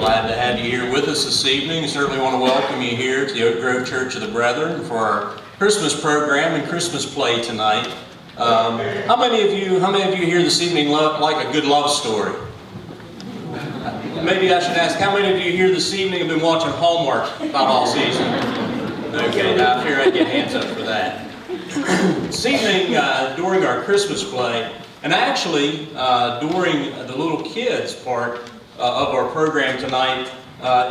glad to have you here with us this evening. Certainly want to welcome you here to the Oak Grove Church of the Brethren for our Christmas program and Christmas play tonight. How many of you here this evening like a good love story? Maybe I should ask, how many of you here this evening have been watching Hallmark about all season? Okay, now I fear I get hands up for that. This evening, during our Christmas play, and actually during the little kids part of our program tonight,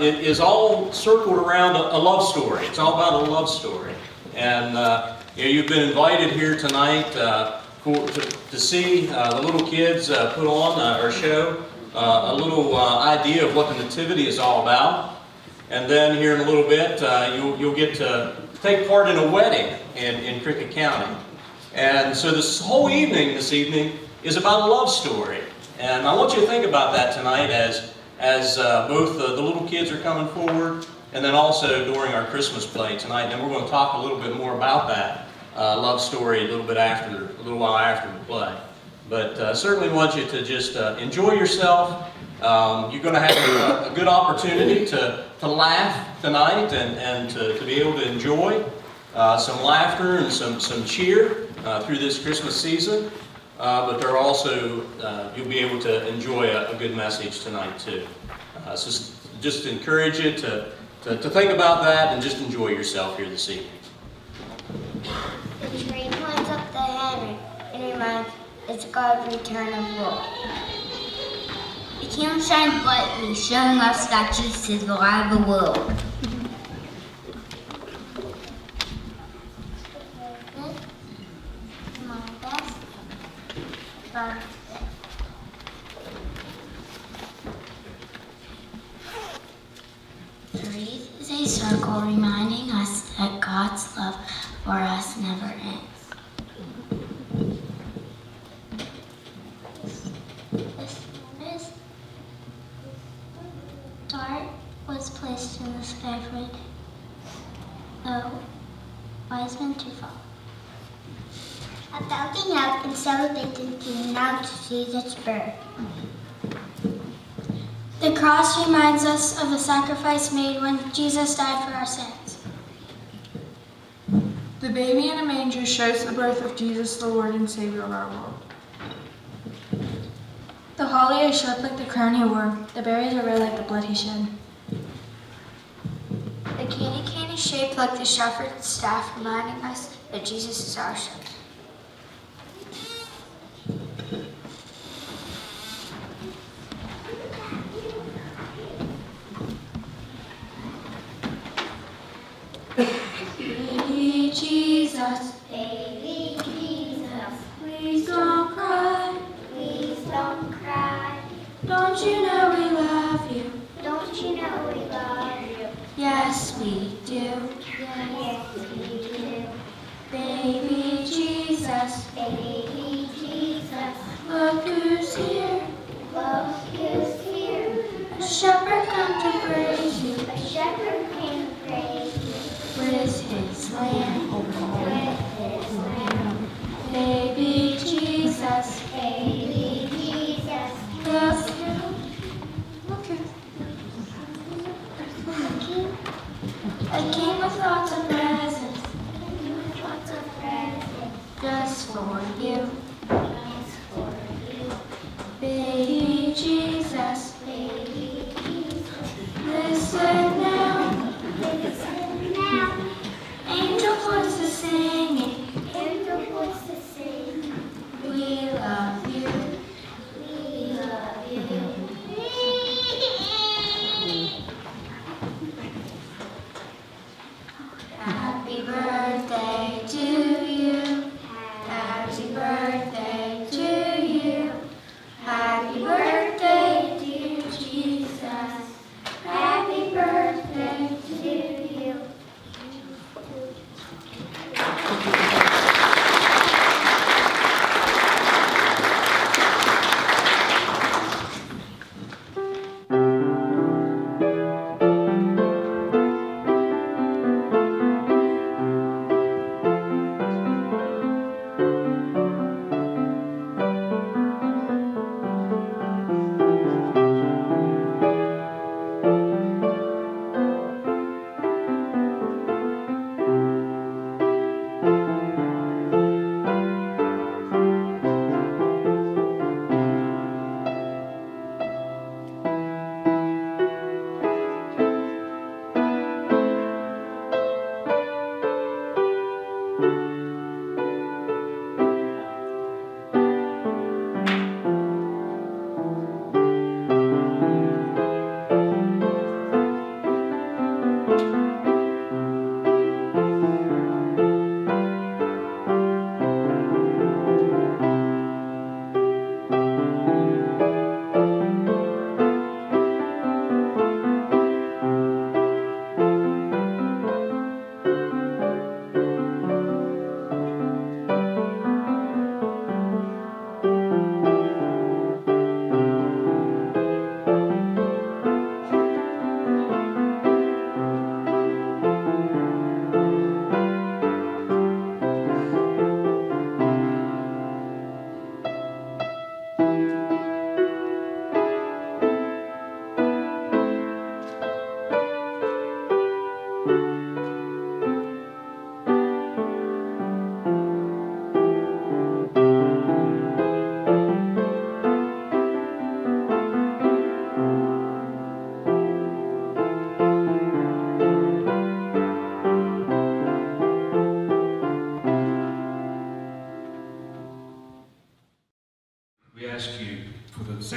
it is all circled around a love story. It's all about a love story. And you've been invited here tonight to see the little kids put on our show a little idea of what the Nativity is all about. And then here in a little bit, you'll get to take part in a wedding in Cricket County. And so this whole evening is about a love story. And I want you to think about that tonight as both the little kids are coming forward and then also during our Christmas play tonight. And then we're going to talk a little bit more about that love story a little while after the play. But certainly want you to just enjoy yourself. You're going to have a good opportunity to laugh tonight and to be able to enjoy some laughter and some cheer through this Christmas season. But there are also, you'll be able to enjoy a good message tonight too. So just encourage you to think about that and just enjoy yourself here this evening. The tree points up the hammer and reminds it's God's return of war. The candle shines brightly, showing us that Jesus is the light of the world. The wreath is a circle reminding us that God's love for us never ends. This dart was placed in the sky for the wise men to follow. About the out and celebrating to announce Jesus' birth. The cross reminds us of the sacrifice made when Jesus died for our sins. The baby in a manger shows the birth of Jesus, the Lord and Savior of our world. The holly is shaped like the crown he wore. The berries are red like the blood he shed. The candy cane is shaped like the shepherd's staff, reminding us that Jesus is our shepherd. Baby Jesus, Baby Jesus, please don't cry. please don't cry. Don't you know we love you? Don't you know we love you? Yes, we do. Yes, we do. Baby Jesus, Baby Jesus, look who's here. look who's here. A shepherd come to praise you A shepherd came to praise you with his lamb. with his lamb. Baby Jesus, Baby Jesus, look who. I came with lots of presents lots of presents just for you. just for you. Baby Jesus, Baby Jesus, listen now. listen now. Angel voices singing, Angel voices sing, we love you. we love you. Happy birthday to you. Happy birthday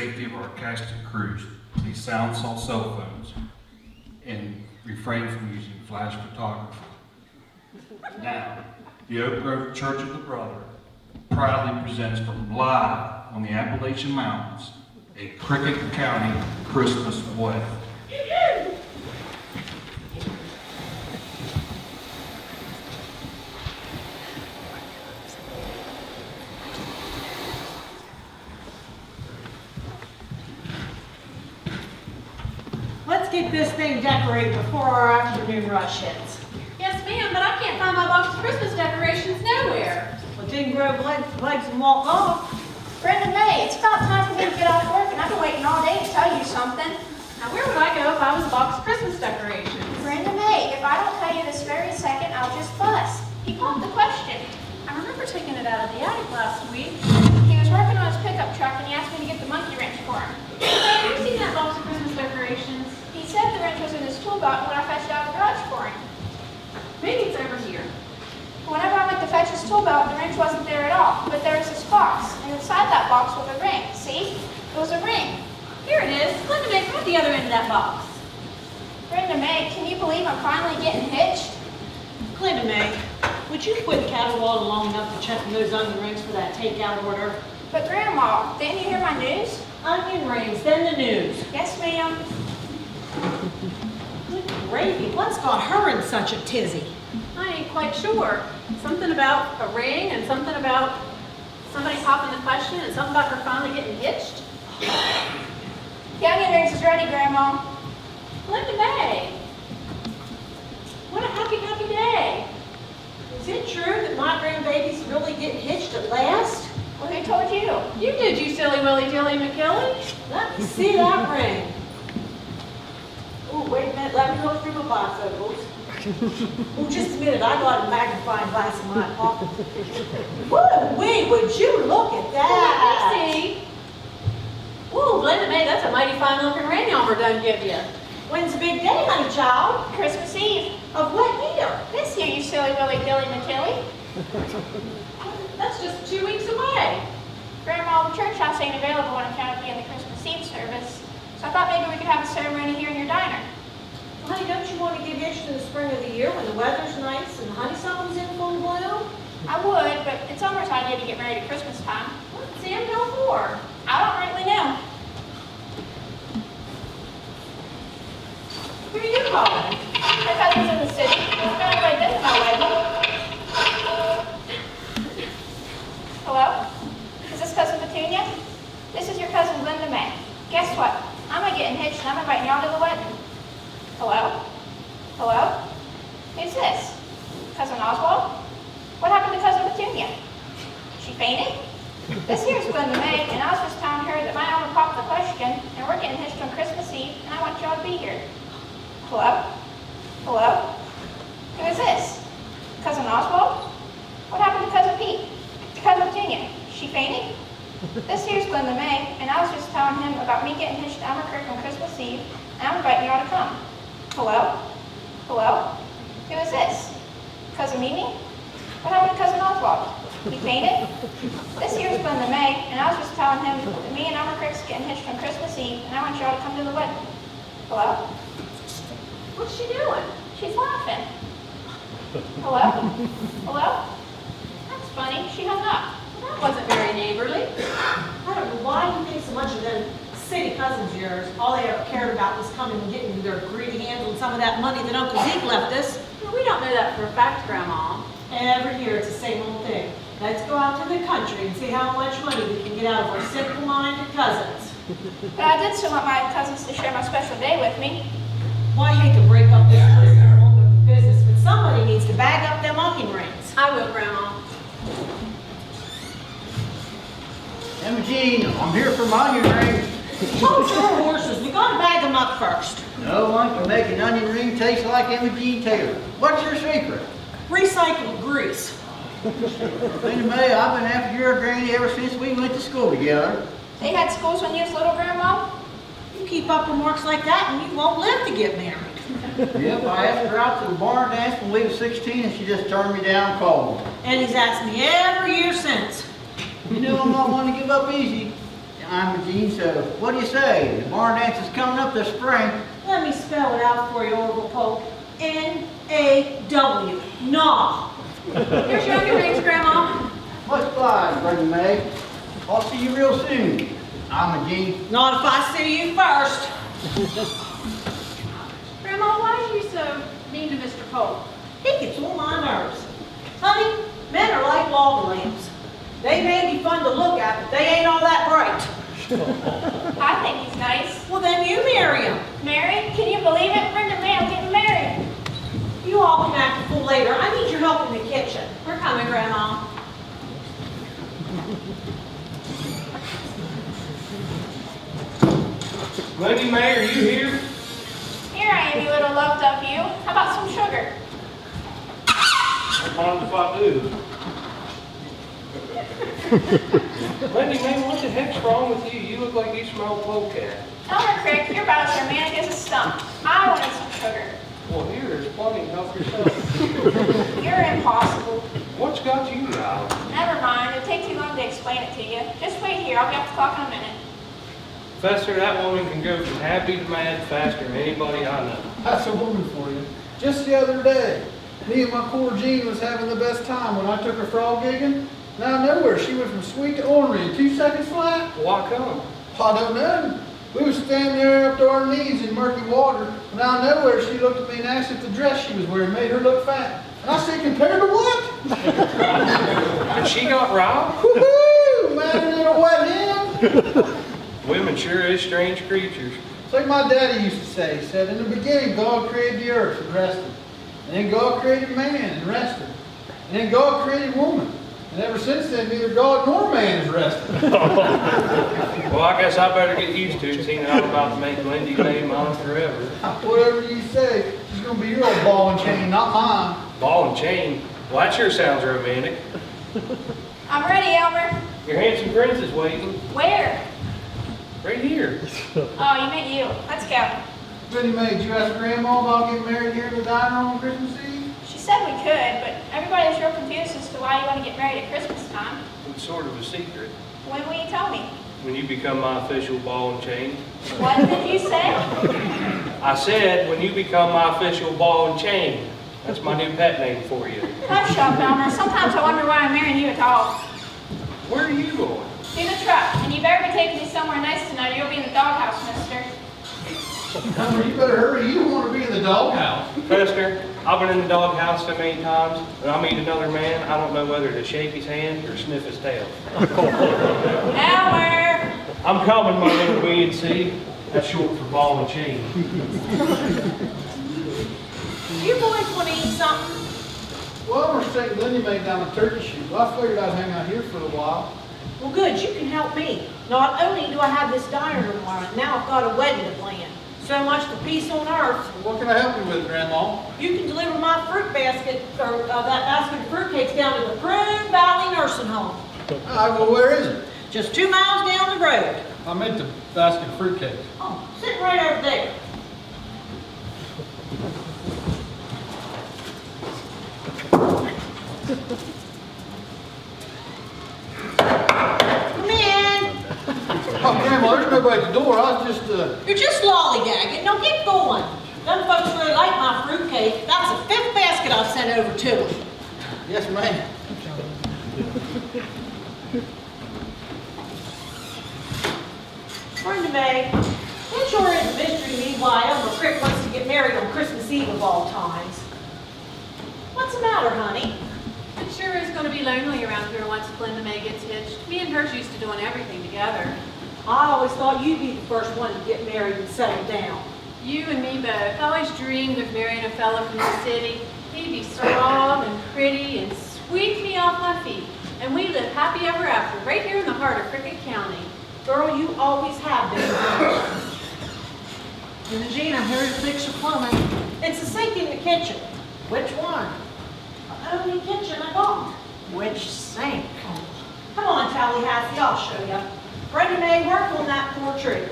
safety of our cast and crews, please silence all cell phones and refrain from using flash photography. Now, the Oak Grove Church of the Brother proudly presents from Blythe on the Appalachian Mountains a Cricket County Christmas wedding. Let's get this thing decorated before our afternoon rush hits. Yes, ma'am, but I can't find my box of Christmas decorations nowhere. Well, didn't grow legs and walk off. Brenda May, it's about time for me to get off work, and I've been waiting all day to tell you something. Now, where would I go if I was a box of Christmas decorations? Brenda May, if I don't tell you this very second, I'll just fuss. He popped the question. I remember taking it out of the attic last week. He was working on his pickup truck and he asked me to get the monkey wrench for him. Have you seen that box of Christmas decorations? He said the wrench was in his tool belt when I fetched it out of the garage for him. Maybe it's over here. Whenever I went to fetch his tool belt, the wrench wasn't there at all, but there was this box, and inside that box was a ring. See? It was a ring. Here it is. Let me make at the other end of that box. Brenda May, can you believe I'm finally getting hitched? Glenda May, would you quit caterwauling long enough to check those onion rings for that takeout order? But Grandma, didn't you hear my news? Onion rings, then the news. Yes, ma'am. Good gravy, what's got her in such a tizzy? I ain't quite sure. Something about a ring and something about somebody popping the question and something about her finally getting hitched. The onion rings is ready, Grandma. Glenda May, what a happy, happy day. Is it true that my grandbaby's really getting hitched at last? Well, who told you? You did, you silly Willy Dilly McKilly. Let me see that ring. Oh, wait a minute, let me go through my bifocals. Oh, just a minute, I got a magnifying glass in my pocket. Woo-wee, would you look at that? Let me see. Ooh, Glenda May, that's a mighty fine looking ring Elmer done give you. When's the big day, honey child? Christmas Eve. Of what year? This year, you silly Willy Dilly McKilly. That's just 2 weeks away. Grandma, the church house ain't available on account of being the Christmas Eve service, so I thought maybe we could have a ceremony here in your diner. Well, honey, don't you want to get hitched in the spring of the year when the weather's nice and the honeysuckle's in full bloom? I would, but it's Elmer's idea to get married at Christmas time. What's Sam go for? I don't really know. Who are you calling? My cousin's in the city. I'm gonna invite them to my wedding. Hello? Is this Cousin Petunia? This is your cousin Glenda May. Guess what? I'm not getting hitched and I'm inviting y'all to the wedding. Hello? Hello? Who's this? Cousin Oswald? What happened to Cousin Petunia? She fainted? This here's Glenda May, and I was just telling her that my Elmer popped the question, and we're getting hitched on Christmas Eve, and I want y'all to be here. Hello? Hello? Who is this? Cousin Oswald? What happened to Cousin Pete? To Cousin Petunia? She fainted? This here's Glenda May, and I was just telling him about me getting hitched to Elmer Kirk on Christmas Eve, and I'm inviting y'all to come. Hello? Hello? Who is this? Cousin Mimi? What happened to Cousin Oswald? He fainted? This here's Glenda May, and I was just telling him that me and Elmer Kirk's getting hitched on Christmas Eve, and I want y'all to come to the wedding. Hello? What's she doing? She's laughing. Hello? Hello? That's funny. She hung up. That wasn't very neighborly. I don't know why you think so much of them city cousins of yours. All they ever cared about was coming and getting their greedy hands on some of that money that Uncle Zeke left us. Well, we don't know that for a fact, Grandma. Every year it's the same old thing. Let's go out to the country and see how much money we can get out of our simple-minded cousins. But I did still want my cousins to share my special day with me. Well, I hate to break up this personal moment of business, but somebody needs to bag up them onion rings. I will, Grandma. Imogene, I'm here for my onion rings. Hold your horses. We gotta bag them up first. No one can make an onion ring taste like Imogene Taylor. What's your secret? Recycled grease. Glenda May, I've been after your granny ever since we went to school together. They had schools when you was little, Grandma? You keep up remarks like that and you won't live to get married. Yep, I asked her out to the barn dance when we was 16 and she just turned me down cold. And he's asked me every year since. You know I'm not one to give up easy. I'm Gene, so what do you say? The barn dance is coming up this spring. Let me spell it out for you, Orville Pope. N-A-W. Nah. Here's your onion rings, Grandma. Much obliged, Brenda May. I'll see you real soon. I'm Gene. Not if I see you first. Grandma, why are you so mean to Mr. Pope? He gets on my nerves. Honey, men are like log lamps. They may be fun to look at, but they ain't all that bright. I think he's nice. Well, then you marry him. Mary, can you believe it? Brenda May, I'm getting married. You all can act a fool later. I need your help in the kitchen. We're coming, Grandma. Lady May, are you here? Here I am, you little loved up you. How about some sugar? I mind if I do. Lady May, what the heck's wrong with you? You look like you smell polecat. Elmer Crick, you're about as romantic as a stump. I wanted some sugar. Well, here, there's plenty. Help yourself. You're impossible. What's got you riled? Never mind, it'll take too long to explain it to you. Just wait here, I'll be off the clock in a minute. Fester, that woman can go from happy to mad faster than anybody I know. That's a woman for you. Just the other day, me and my poor Jean was having the best time when I took her frog gigging. And out of nowhere, she went from sweet to ornery in 2 seconds flat. Why come? I don't know. We was standing there up to our knees in murky water, and out of nowhere, she looked at me and asked if the dress she was wearing made her look fat. And I said, compared to what? And she got riled? Woohoo! Man in a wet hen. Women sure is strange creatures. It's like my daddy used to say. He said, in the beginning, God created the earth and rested. And then God created man and rested. And then God created woman. And ever since then, neither God nor man has rested. Well, I guess I better get used to it, seeing that I'm about to make Lindy May mine forever. Whatever you say, she's going to be your old ball and chain, not mine. Ball and chain? Well, that sure sounds romantic. I'm ready, Elmer. Your handsome prince is waiting. Where? Right here. Oh, you meant you. Let's go. Goody Mae, did you ask Grandma about getting married here in the dining room on Christmas Eve? She said we could, but everybody's real confused as to why you want to get married at Christmas time. It's sort of a secret. When will you tell me? When you become my official ball and chain. What did you say? I said, when you become my official ball and chain. That's my new pet name for you. Hush up, Elmer. Sometimes I wonder why I'm marrying you at all. Where are you going? To the truck, and you better be taking me somewhere nice tonight or you'll be in the doghouse, mister. Elmer, you better hurry. You don't want to be in the doghouse. Fester, I've been in the doghouse so many times, when I meet another man, I don't know whether to shake his hand or sniff his tail. Elmer! I'm coming, my little B&C. That's short for ball and chain. You boys want to eat something? Well, I'm going to take Lindy Mae down to turkey shoot. Well, I figured I'd hang out here for a while. Well, good. You can help me. Not only do I have this dining room running, now I've got a wedding to plan. So much for peace on earth. What can I help you with, Grandma? You can deliver my fruit basket, or that basket of fruitcakes down to the Prune Valley Nursing Home. All right, well, where is it? Just 2 miles down the road. I meant the basket of fruitcakes. Oh, sitting right over there. Come in. Oh, Grandma, there's nobody at the door. I was just, You're just lollygagging. Now get going. Them folks really like my fruitcake. That's the 5th basket I've sent over to them. Yes, ma'am. Brenda May, it sure is a mystery to me why Elmer Crick wants to get married on Christmas Eve of all times. What's the matter, honey? It sure is going to be lonely around here once Glenda May gets hitched. Me and her's used to doing everything together. I always thought you'd be the first one to get married and settle down. You and me both. I always dreamed of marrying a fellow from the city. He'd be strong and pretty and sweep me off my feet. And we live happy ever after, right here in the heart of Cricket County. Girl, you always have been. And Jean, I'm here to fix your plumbing. It's a sink in the kitchen. Which one? The only kitchen I got. Which sink? Come on, Tallahassee, I'll show you. Brenda May worked on that poor tree.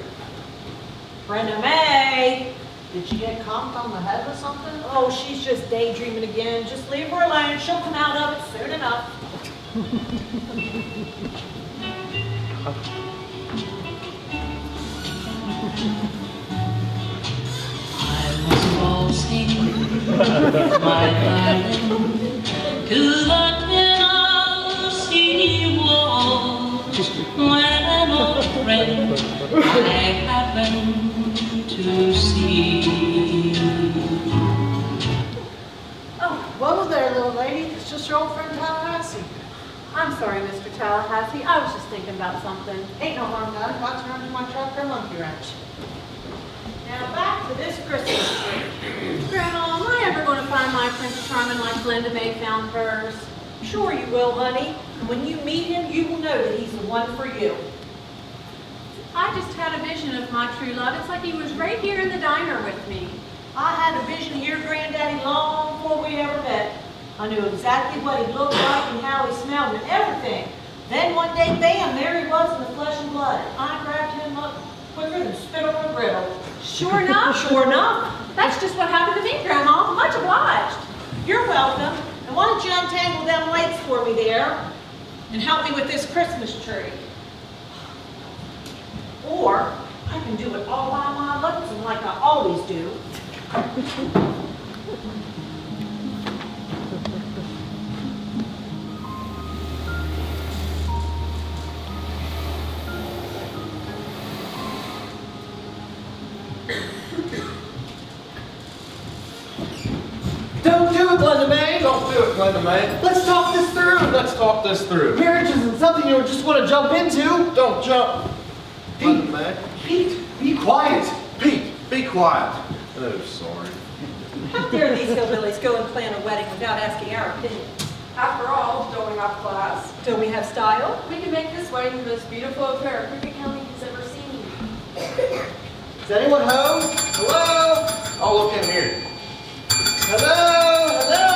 Brenda May! Did she get conked on the head or something? Oh, she's just daydreaming again. Just leave her alone. She'll come out of it soon enough. My darling, to the Tennessee walls, when an old friend I happened to see. Oh, whoa there, little lady. It's just your old friend Tallahassee. I'm sorry, Mr. Tallahassee. I was just thinking about something. Ain't no harm done. About to run to my truck or monkey wrench. Now back to this Christmas tree. Grandma, am I ever going to find my Prince Charming like Glenda May found hers? Sure you will, honey. And when you meet him, you will know that he's the one for you. I just had a vision of my true love. It's like he was right here in the diner with me. I had a vision of your granddaddy long before we ever met. I knew exactly what he looked like and how he smelled and everything. Then one day, bam, there he was in the flesh and blood. I grabbed him up quicker than spit on a griddle. Sure enough. Sure enough. That's just what happened to me, Grandma. Much obliged. You're welcome. And why don't you untangle them lights for me there and help me with this Christmas tree? Or I can do it all by my lonesome like I always do. Don't do it, Glenda May. Don't do it, Glenda May. Let's talk this through. Let's talk this through. Marriage isn't something you just want to jump into. Don't jump. Pete, Glenda May. Pete, be quiet. Pete, be quiet. Oh, sorry. How dare these hillbillies go and plan a wedding without asking our opinion? After all, don't we have class? Don't we have style? We can make this wedding the most beautiful affair Cricket County has ever seen. Is anyone home? Hello? I'll look in here. Hello? Hello?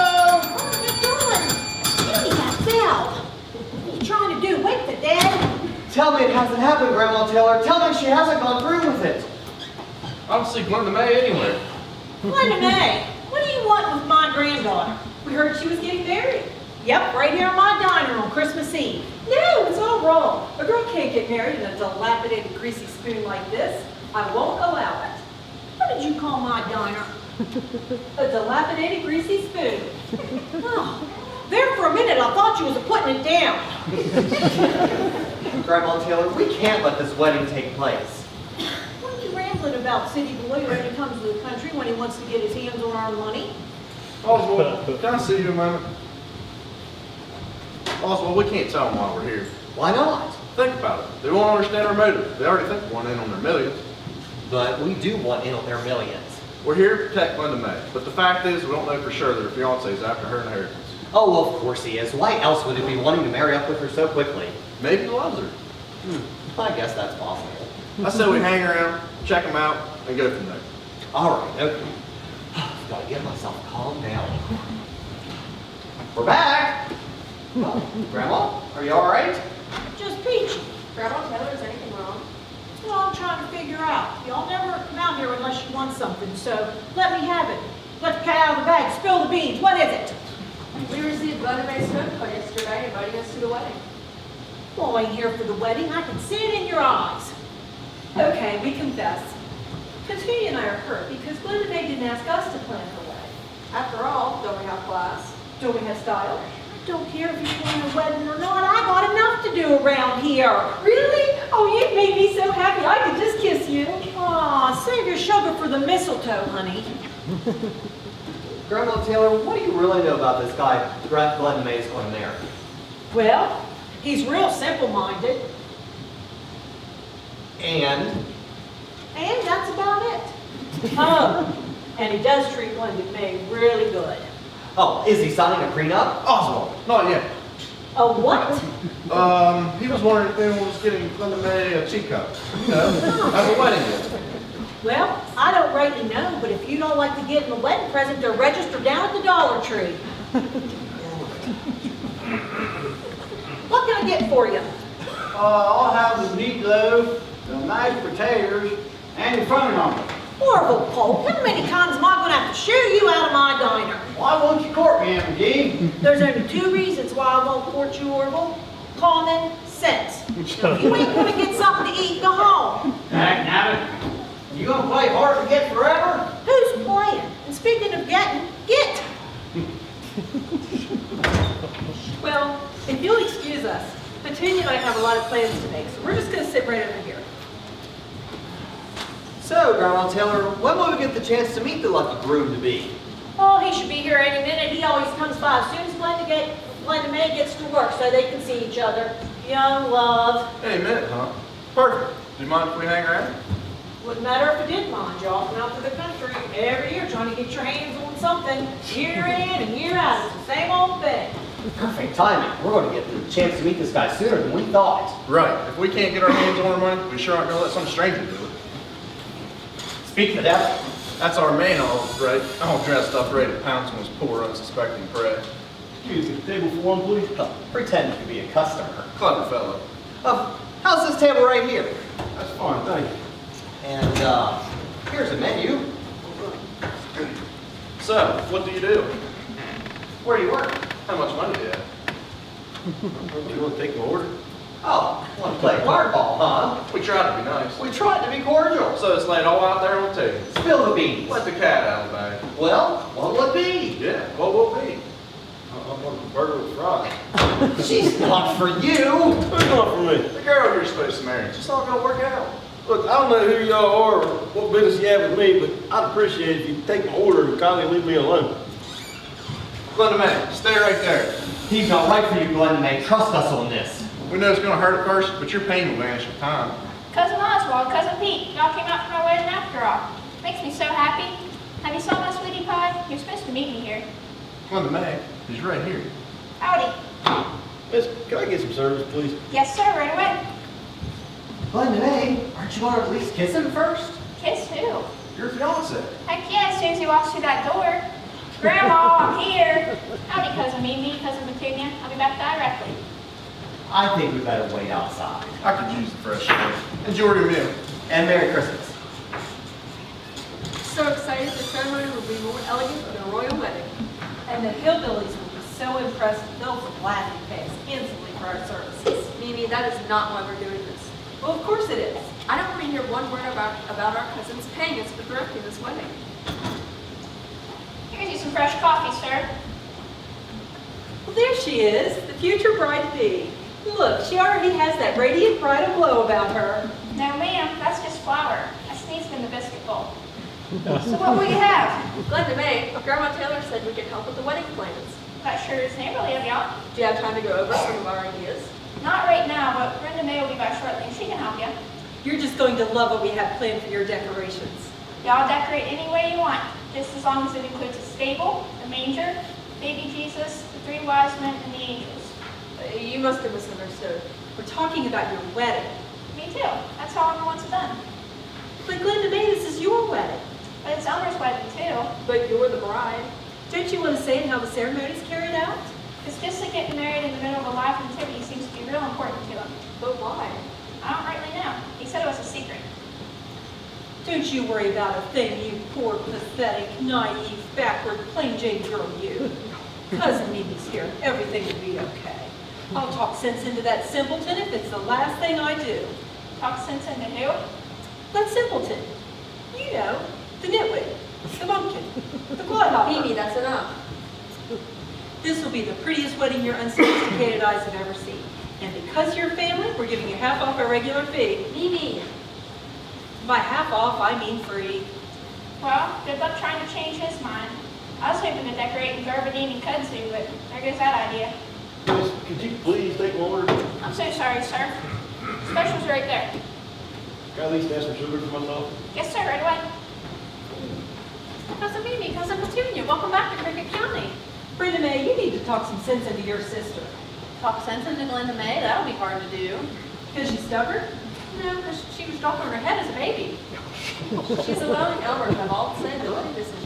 What are you doing? Give me that bell. What are you trying to do? Wake the dead? Tell me it hasn't happened, Grandma Taylor. Tell me she hasn't gone through with it. I don't see Glenda May anywhere. Glenda May, what do you want with my granddaughter? We heard she was getting married. Yep, right here in my diner on Christmas Eve. No, it's all wrong. A girl can't get married in a dilapidated, greasy spoon like this. I won't allow it. What did you call my diner? A dilapidated, greasy spoon. Oh, there for a minute I thought you was putting it down. Grandma Taylor, we can't let this wedding take place. What are you rambling about, city boy, when he comes to the country when he wants to get his hands on our money? Oswald, can I see you a moment? Oswald, we can't tell them why we're here. Why not? Think about it. They won't understand our motive. They already think we want in on their millions. But we do want in on their millions. We're here to protect Glenda May. But the fact is, we don't know for sure that her fiancé is after her inheritance. Oh, well, of course he is. Why else would he be wanting to marry up with her so quickly? Maybe he loves her. I guess that's possible. I say we hang around, check them out, and go from there. All right, okay. I've got to get myself calmed down. We're back. Well, Grandma, are you all right? Just peachy. Grandma Taylor, is anything wrong? That's what I'm trying to figure out. Y'all never come out here unless you want something, so let me have it. Let the cat out of the bag. Spill the beans. What is it? We received Glenda May's phone call yesterday inviting us to the wedding. Well, I ain't here for the wedding. I can see it in your eyes. Okay, we confess. Petunia and I are hurt because Glenda May didn't ask us to plan her wedding. After all, don't we have class? Don't we have style? I don't care if you plan a wedding or not. I got enough to do around here. Really? Oh, you've made me so happy. I could just kiss you. Aw, save your sugar for the mistletoe, honey. Grandma Taylor, what do you really know about this guy Glenda May is going to marry? Well, he's real simple-minded. And that's about it. Oh, and he does treat Glenda May really good. oh, is he signing a prenup? Oswald, not yet. A what? He was wondering if anyone was getting Glenda May a teacup. You know, have a wedding gift. Well, I don't rightly know, but if you don't like to get him a wedding present, they're registered down at the Dollar Tree. What can I get for you? I'll have the meatloaf, the mashed potatoes, and the front omelet. Orville Polk, how many times am I going to have to shoo you out of my diner? Why won't you court me, McGee? There's only two reasons why I won't court you, Orville. Common sense. Now, if you ain't going to get something to eat, go home. Nabbit. You gonna play hard to get forever? Who's playing? And speaking of getting, get! Well, if you'll excuse us, Petunia and I have a lot of plans to make, so we're just gonna sit right over here. So, Grandma Taylor, when will we get the chance to meet the lucky groom-to-be? Oh, he should be here any minute. He always comes by as soon as Glenda May gets to work so they can see each other. Young love. Any minute, huh? Perfect. Do you mind if we hang around? Wouldn't matter if it did mind. You're often out to the country every year trying to get your hands on something. Year in and year out. It's the same old thing. Perfect timing. We're going to get the chance to meet this guy sooner than we thought. Right. If we can't get our hands on our money, we sure aren't going to let some stranger do it. Speak for the devil. That's our man, all right. All dressed up, ready to pounce on his poor, unsuspecting prey. Excuse me, table for one, please. Pretend to be a customer. Clever fellow. How's this table right here? That's fine, thank you. And, here's a menu. So, what do you do? Where do you work? How much money do you have? You want to take my order? Oh, want to play hardball, huh? We tried to be nice. We tried to be cordial. So it's laid all out there on the table. Spill the beans. Let the cat out of the bag. Well, what will it be? Yeah, what will it be? I want a burger with fries. She's not for you. Who's not for me? The girl you're supposed to marry. It's just not going to work out. Look, I don't know who y'all are or what business you have with me, but I'd appreciate it if you take my order and kindly leave me alone. Glenda May, stay right there. He's not right for you, Glenda May. Trust us on this. We know it's going to hurt at first, but your pain will vanish with time. Cousin Oswald, Cousin Pete, y'all came out for my wedding after all. Makes me so happy. Have you saw my sweetie pie? You're supposed to meet me here. Glenda May, he's right here. Howdy. Miss, can I get some service, please? Yes, sir, right away. Glenda May, aren't you going to at least kiss him first? Kiss who? Your fiance. Heck yeah, as soon as he walks through that door. Grandma, I'm here. Howdy, Cousin Mimi, Cousin Petunia. I'll be back directly. I think we better wait outside. I could use the fresh air. Enjoy your meal. And Merry Christmas. So excited the ceremony will be more elegant than a royal wedding. And the hillbillies will be so impressed they'll gladly pay us instantly for our services. Mimi, that is not why we're doing this. Well, of course it is. I don't want to hear one word about our cousins paying us for directing this wedding. Here's you some fresh coffee, sir. Well, there she is, the future bride-to-be. Look, she already has that radiant bridal glow about her. No, ma'am, that's just flour. I sneezed in the biscuit bowl. So what will you have? Glenda May, Grandma Taylor said we could help with the wedding plans. That sure is neighborly of y'all. Do you have time to go over some of our ideas? Not right now, but Brenda May will be back shortly and she can help you. You're just going to love what we have planned for your decorations. Y'all decorate any way you want, just as long as it includes a stable, a manger, baby Jesus, the 3 wise men, and the angels. You must have misunderstood. We're talking about your wedding. Me too. That's how everyone's done. But Glenda May, this is your wedding. But it's Elmer's wedding too. But you're the bride. Don't you want to say how the ceremony is carried out? It's just that getting married in the middle of a live nativity seems to be real important to him. But why? I don't rightly know. He said it was a secret. Don't you worry about a thing, you poor, pathetic, naive, backward, plain Jane girl, you. Cousin Mimi's here. Everything will be okay. I'll talk sense into that simpleton if it's the last thing I do. Talk sense into who? That simpleton. You know, the nitwit, the bumpkin, the clodhopper. Mimi, that's enough. This will be the prettiest wedding your unsophisticated eyes have ever seen. And because you're family, we're giving you half off our regular fee. Mimi. By half off, I mean free. Well, good luck trying to change his mind. I was hoping to decorate in garbadine and kudzu, but there goes that idea. Miss, could you please take my order? I'm so sorry, sir. Special's right there. Can I at least ask for sugar for myself? Yes, sir, right away. Cousin Mimi, Cousin Petunia, welcome back to Cricket County. Brenda May, you need to talk some sense into your sister. Talk sense into Glenda May? That'll be hard to do. Because she's stubborn? No, because she was dropped on her head as a baby. She's allowing Elmer to have all the same wedding decisions.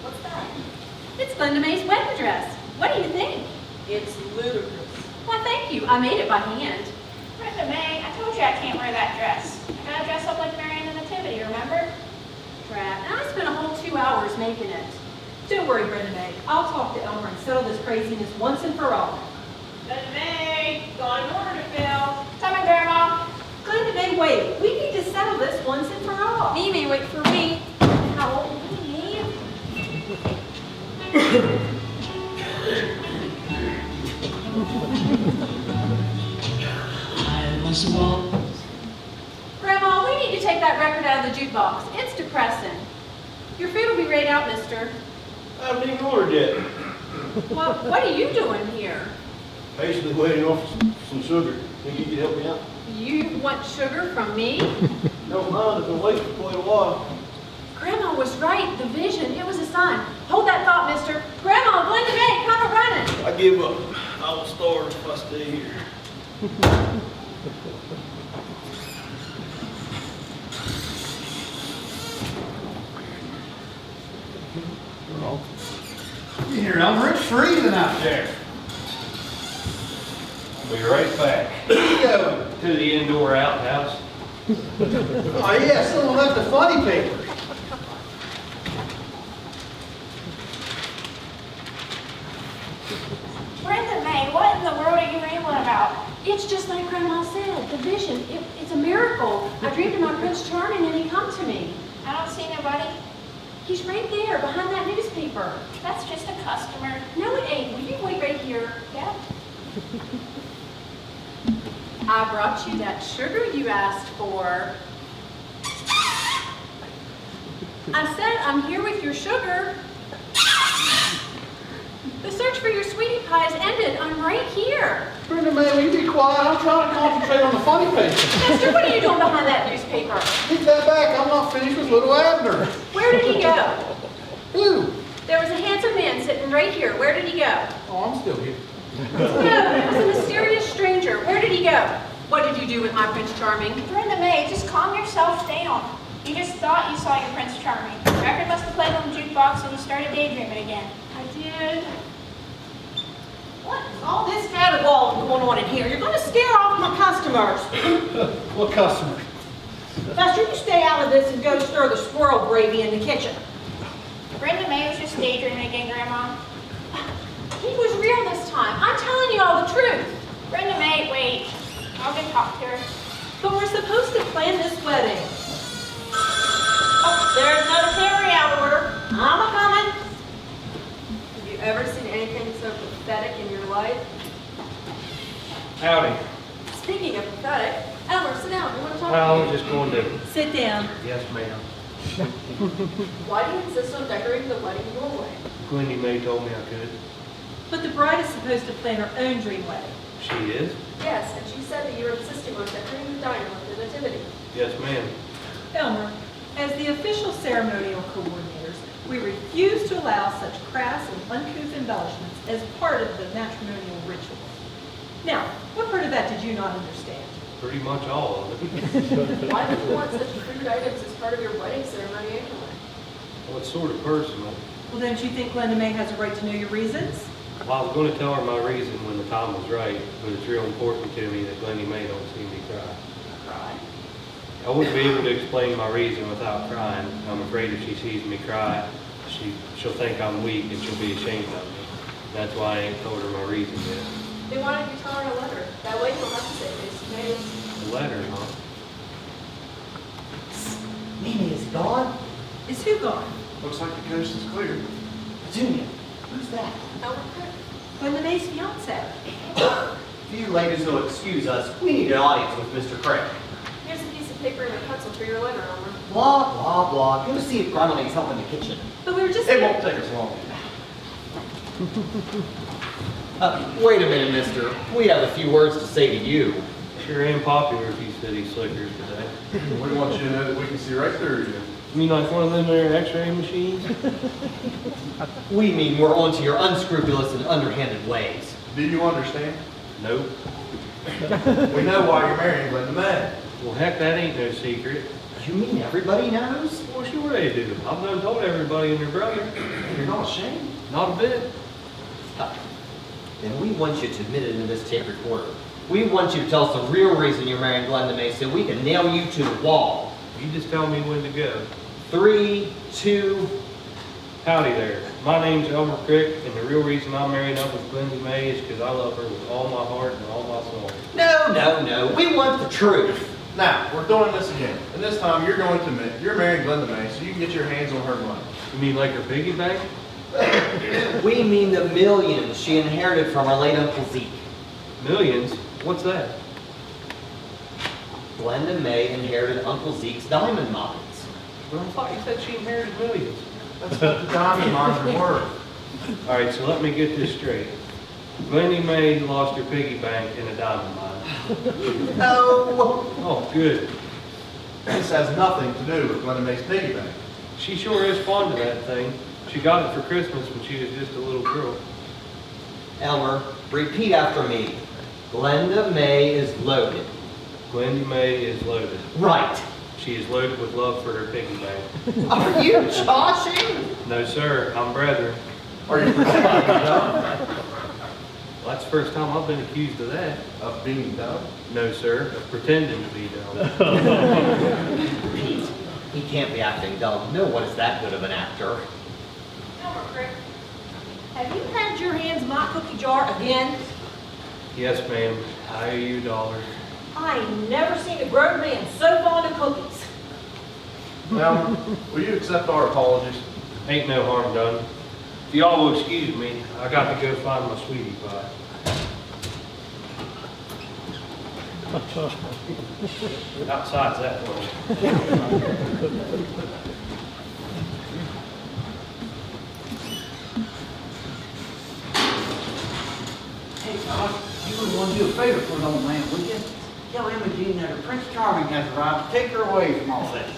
What's that? It's Glenda May's wedding dress. What do you think? It's ludicrous. Why, thank you. I made it by hand. Brenda May, I told you I can't wear that dress. I gotta dress up like Mary in the Nativity, remember? Drat. And I spent a whole 2 hours making it. Don't worry, Brenda May. I'll talk to Elmer and settle this craziness once and for all. Brenda May, got an order to fill. Coming, Grandma. Glenda May, wait. We need to settle this once and for all. Mimi, wait for me. How old Mimi? I must walk. Grandma, we need to take that record out of the jukebox. It's depressing. Your food will be ready out, mister. I haven't even ordered yet. Well, what are you doing here? Patiently waiting on some sugar. Think you could help me out? You want sugar from me? Don't mind, I've been waiting for quite a while. Grandma was right. The vision, it was a sign. Hold that thought, mister. Grandma, Glenda May, come running. I give up. I will starve if I stay here. Here, Elmer, it's freezing out there. I'll be right back. Where you going? To the indoor outhouse. Oh yeah, someone left the funny papers. Brenda May, what in the world are you rambling about? It's just like Grandma said. The vision, it's a miracle. I dreamed of my Prince Charming and he come to me. I don't see nobody. He's right there, behind that newspaper. That's just a customer. No, it ain't. Will you wait right here? Yeah. I brought you that sugar you asked for. I said I'm here with your sugar. The search for your sweetie pies ended. I'm right here. Brenda May, will you be quiet? I'm trying to concentrate on the funny paper. Mister, what are you doing behind that newspaper? Get that back. I'm not finished with little Abner. Where did he go? Who? There was a handsome man sitting right here. Where did he go? Oh, I'm still here. No, it was a mysterious stranger. Where did he go? What did you do with my Prince Charming? Brenda May, just calm yourself down. You just thought you saw your Prince Charming. The record must have played on the jukebox and you started daydreaming again. I did. What is all this caterwauling going on in here? You're going to scare off my customers. What customers? Fester, you stay out of this and go stir the squirrel gravy in the kitchen. Brenda May was just daydreaming again, Grandma. He was real this time. I'm telling you all the truth. Brenda May, wait. I'll go talk to her. But we're supposed to plan this wedding. Oh, there's another carry-out order. I'm a-coming. Have you ever seen anything so pathetic in your life? Howdy. Speaking of pathetic, Elmer, sit down. We want to talk I to was you. just going to. Sit down. Yes, ma'am. Why do you insist on decorating the wedding your way? Glendy May told me I could. But the bride is supposed to plan her own dream wedding. She is? Yes, and she said that you were insisting on decorating the diner with the nativity. Yes, ma'am. Elmer, as the official ceremonial coordinators, we refuse to allow such crass and uncouth embellishments as part of the matrimonial ritual. Now, what part of that did you not understand? Pretty much all of it. Why would you want such crude items as part of your wedding ceremony anyway? Well, it's sort of personal. Well, don't you think Glenda May has a right to know your reasons? Well, I was going to tell her my reason when the time was right, but it's real important to me that Glendy May don't see me cry. Cry. I wouldn't be able to explain my reason without crying. I'm afraid if she sees me cry, she'll think I'm weak and she'll be ashamed of me. That's why I ain't told her my reason yet. They wanted you to tell her a letter. That way you'll have to say face to face. A letter, huh? Mimi is gone? Is who gone? Looks like the coast is clear. Petunia, who's that? Elmer, Glenda May's fiance. If you ladies will excuse us, we need an audience with Mr. Craig. here's a piece of paper and a pencil for your letter, Elmer. Blah, blah, blah. Go see if Grandma needs help in the kitchen. But we were just... It won't take us long. Wait a minute, mister. We have a few words to say to you. Sure am popular with you city slickers today. We want you to know that we can see right through you. You mean like one of them there x-ray machines? We mean we're onto your unscrupulous and underhanded ways. Do you understand? Nope. We know why you're marrying Glenda May. Well, heck, that ain't no secret. You mean everybody knows? Well, sure they do. I've done told everybody and their brother. You're not ashamed? Not a bit. Then we want you to admit it in this tape recorder. We want you to tell us the real reason you're marrying Glenda May so we can nail you to the wall. You just tell me when to go. 3, 2... Howdy there. My name's Elmer Crick, and the real reason I'm marrying up with Glenda May is because I love her with all my heart and all my soul. No. We want the truth. Now, we're doing this again. And this time, you're marrying Glenda May, so you can get your hands on her money. You mean like her piggy bank? We mean the millions she inherited from her late Uncle Zeke. Millions? What's that? Glenda May inherited Uncle Zeke's diamond mines. Well, I thought you said she inherited millions. That's what the diamond mines are worth. All right, so let me get this straight. Glendy May lost her piggy bank in a diamond mine. No! Oh, good. This has nothing to do with Glenda May's piggy bank. She sure is fond of that thing. She got it for Christmas when she was just a little girl. Elmer, repeat after me. Glenda May is loaded. Glendy May is loaded. Right. She is loaded with love for her piggy bank. Are you joshing? No, sir. I'm brethren. Are you pretending dumb? Well, that's the first time I've been accused of that. Of being dumb? No, sir. Of pretending to be dumb. Pete, he can't be acting dumb. No one is that good of an actor. Elmer Crick, have you had your hands in my cookie jar again? Yes, ma'am. I owe you $1. I ain't never seen a grown man so fond of cookies. Now, will you accept our apologies? Ain't no harm done. If y'all will excuse me, I got to go find my sweetie pie. Outside's that much. Hey, Doc, you would want to do a favor for an old man, would you? Tell Imogene that her Prince Charming has arrived. Take her away from all this.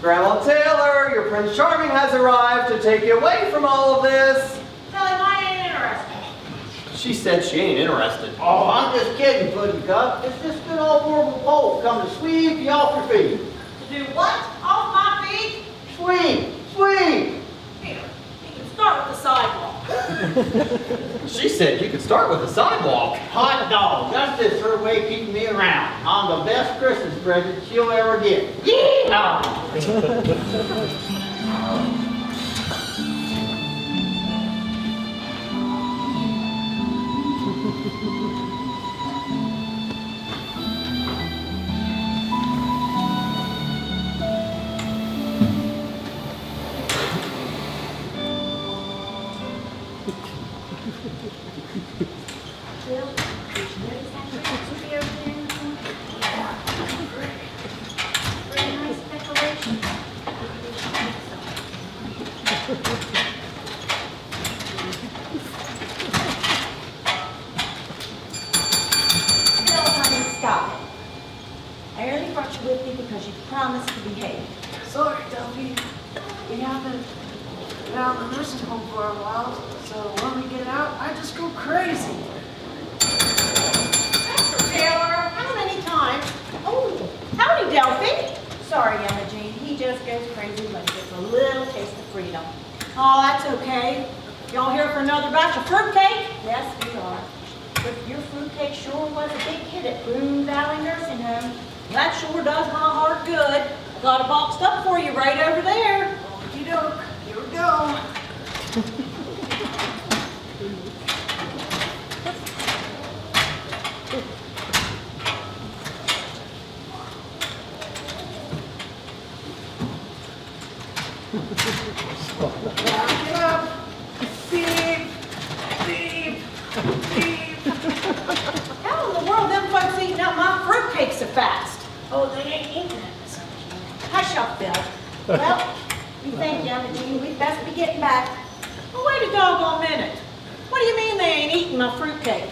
Grandma Taylor, your Prince Charming has arrived to take you away from all of this. Tell him I ain't interested. She said she ain't interested. Oh, I'm just kidding, Puddin' Cup. It's just good old Orville Pope come to sweep you off your feet. To do what? Off my feet? Sweep! Sweep! Here, you can start with the sidewalk. She said you could start with the sidewalk. Hot dog, that's just her way of keeping me around. I'm the best Christmas present she'll ever get. Yeehaw! Bill, did you notice that Christmas tree over there in the corner? Very nice decoration. Maybe we should make some. Bill, honey, stop it. I only brought you with me because you promised to behave. Sorry, Duffy. We haven't been out in the nursing home for a while, so when we get out, I just go crazy. Mr. Taylor, how many times? Oh, howdy, Delphi. Sorry, Emma Jean. He just goes crazy when he gets a little taste of freedom. Oh, that's okay. Y'all here for another batch of fruitcake? Yes, we are. But your fruitcake sure was a big hit at Boone Valley Nursing Home. That sure does my heart good. I got it boxed up for you right over there. Okey-doke. Here we go. Back it up. Beep, beep, beep. How in the world them folks eating up my fruitcake so fast? Oh, they ain't eating it, Miss Jean. Hush up, Bill. Well, we thank you, Emma Jean. We'd best be getting back. Oh, wait a doggone minute. What do you mean they ain't eating my fruitcake?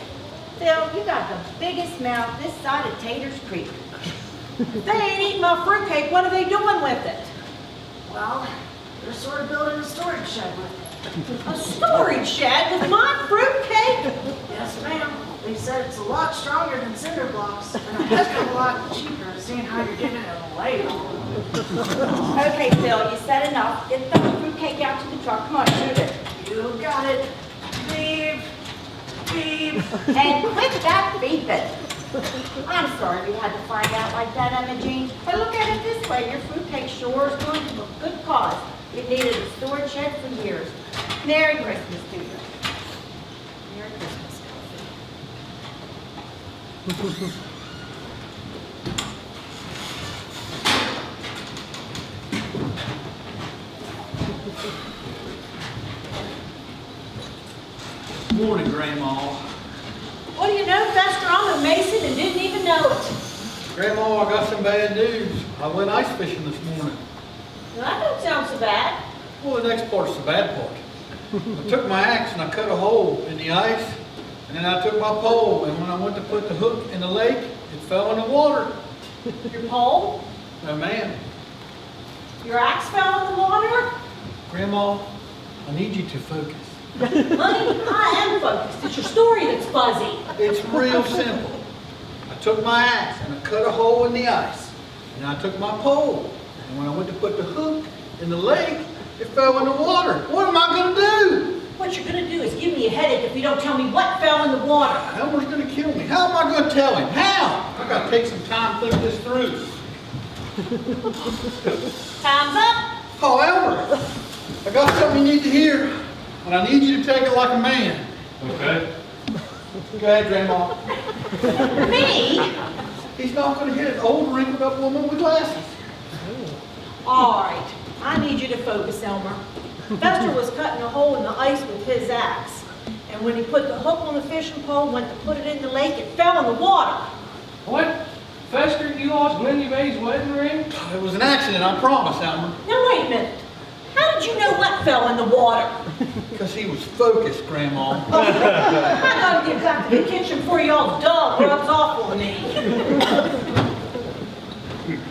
Bill, you got the biggest mouth this side of Tater's Creek. If they ain't eating my fruitcake, what are they doing with it? Well, they're sort of building a storage shed with it. A storage shed with my fruitcake? Yes, ma'am. They said it's a lot stronger than cinder blocks, and a heck of a lot cheaper, seeing how you're giving it away. Okay, Bill, you said enough. Get the fruitcake out to the truck. Come on, shoot it. You got it. Beep, beep. And quit that beeping. I'm sorry we had to find out like that, Emma Jean. But look at it this way. Your fruitcake sure is going to a good cause. It needed a storage shed for years. Merry Christmas to you. Merry Christmas, Elsie. Morning, Grandma. What do you know, Fester? I'm a Mason and didn't even know it. Grandma, I got some bad news. I went ice fishing this morning. Well, that don't sound so bad. Well, the next part's the bad part. I took my axe and I cut a hole in the ice, and then I took my pole, and when I went to put the hook in the lake, it fell in the water. Your pole? No, ma'am. Your axe fell in the water? Grandma, I need you to focus. Honey, I am focused. It's your story that's fuzzy. It's real simple. I took my axe and I cut a hole in the ice, and I took my pole, and when I went to put the hook in the lake, it fell in the water. What am I going to do? What you're going to do is give me a headache if you don't tell me what fell in the water. Elmer's going to kill me. How am I going to tell him? How? I got to take some time to think this through. Time's up. Oh, Elmer, I got something you need to hear, and I need you to take it like a man. Okay. Go ahead, Grandma. Me? He's not going to hit an old, wrinkled up woman with glasses. All right. I need you to focus, Elmer. Fester was cutting a hole in the ice with his axe. And when he put the hook on the fishing pole, went to put it in the lake, it fell in the water. What? Fester, you lost Lindy Mae's wedding ring? It was an accident, I promise, Elmer. Now, wait a minute. How did you know what fell in the water? Because he was focused, Grandma. I gotta get back to the kitchen before y'all dog rubs off on me.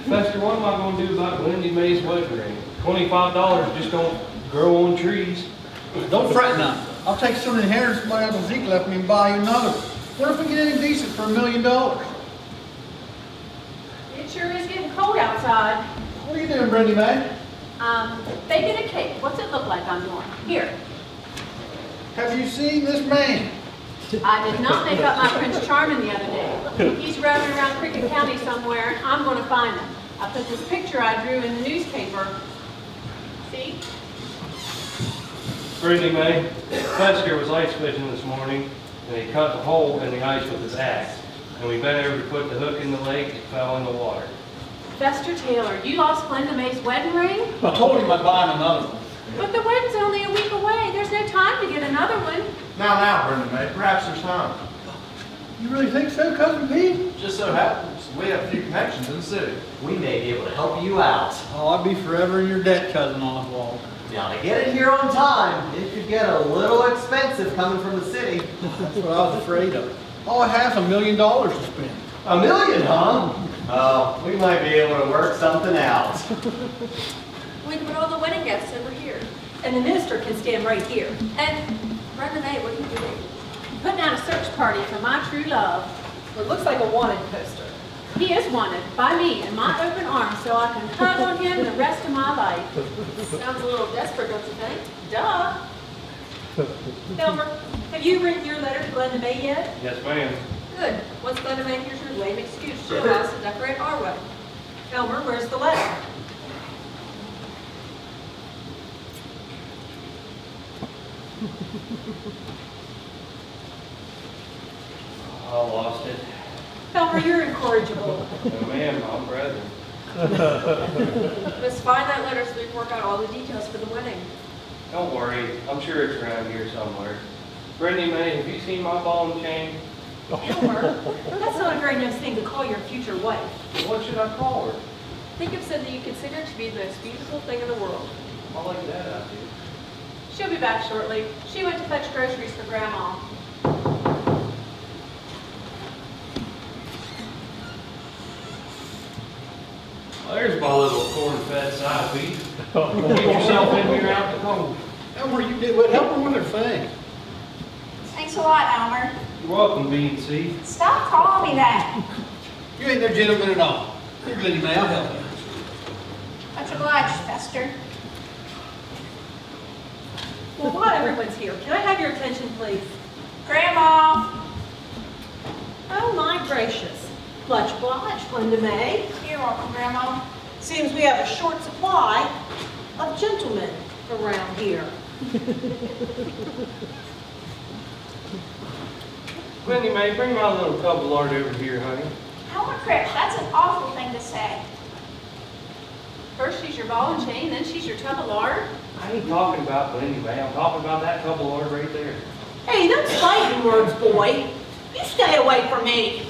Fester, what am I going to do about Lindy Mae's wedding ring? $25 just don't grow on trees. Don't fret now. I'll take some of the inheritance my Uncle Zeke left me and buy you another. What if we get anything decent for $1 million? It sure is getting cold outside. What are you doing, Brendy Mae? Baking a cake. What's it look like I'm doing? Here. Have you seen this man? I did not make up my Prince Charming the other day. He's roaming around Cricket County somewhere, and I'm going to find him. I put this picture I drew in the newspaper. See? Lindy Mae, Fester was ice fishing this morning, and he cut a hole in the ice with his axe. And we bent over to put the hook in the lake, it fell in the water. Fester Taylor, you lost Glenda Mae's wedding ring? I told him I'd buy him another one. But the wedding's only a week away. There's no time to get another one. Now, Brenda Mae, perhaps there's time. You really think so, Cousin Pete? Just so happens, we have a few connections in the city. We may be able to help you out. Oh, I'd be forever in your debt, Cousin Oswald. Now, to get it here on time, it could get a little expensive coming from the city. That's what I was afraid of. All I have is $1 million to spend. $1 million, huh? Oh, we might be able to work something out. We can put all the wedding guests over here. And the minister can stand right here. And Brenda Mae, what are you doing? Putting out a search party for my true love. Well, it looks like a wanted poster. He is wanted by me in my open arms so I can hug on him the rest of my life. Sounds a little desperate, don't you think? Duh. Elmer, have you written your letter to Glenda Mae yet? Yes, ma'am. Good. Once Glenda Mae hears your lame excuse, she'll allow us to decorate our wedding. Elmer, where's the letter? I lost it. Elmer, you're incorrigible. No, ma'am, I'm brethren. Let's find that letter so we can work out all the details for the wedding. Don't worry, I'm sure it's around here somewhere. Brendy Mae, have you seen my ball and chain? Elmer, that's not a very nice thing to call your future wife. What should I call her? Think of something you consider to be the most beautiful thing in the world. I like that idea. She'll be back shortly. She went to fetch groceries for Grandma. Well, there's my little corn-fed side beef. Get yourself in here out the cold. Elmer, you did what? Help her with her thing. Thanks a lot, Elmer. You're welcome, B&C. Stop calling me that. You ain't no gentleman at all. Here, Lady Mae, I'll help you. Much obliged, Fester. Well, while everyone's here, can I have your attention, please? Grandma. Oh, my gracious. Much obliged, Glenda Mae. You're welcome, Grandma. Seems we have a short supply of gentlemen around here. Brendy Mae, bring my little cup of lard over here, honey. Elmer Cripps, that's an awful thing to say. First she's your ball and chain, then she's your tub of lard. I I ain't talking about Glendy May. I'm talking about that couple order right there. Hey, that's fighting words, boy. You stay away from me.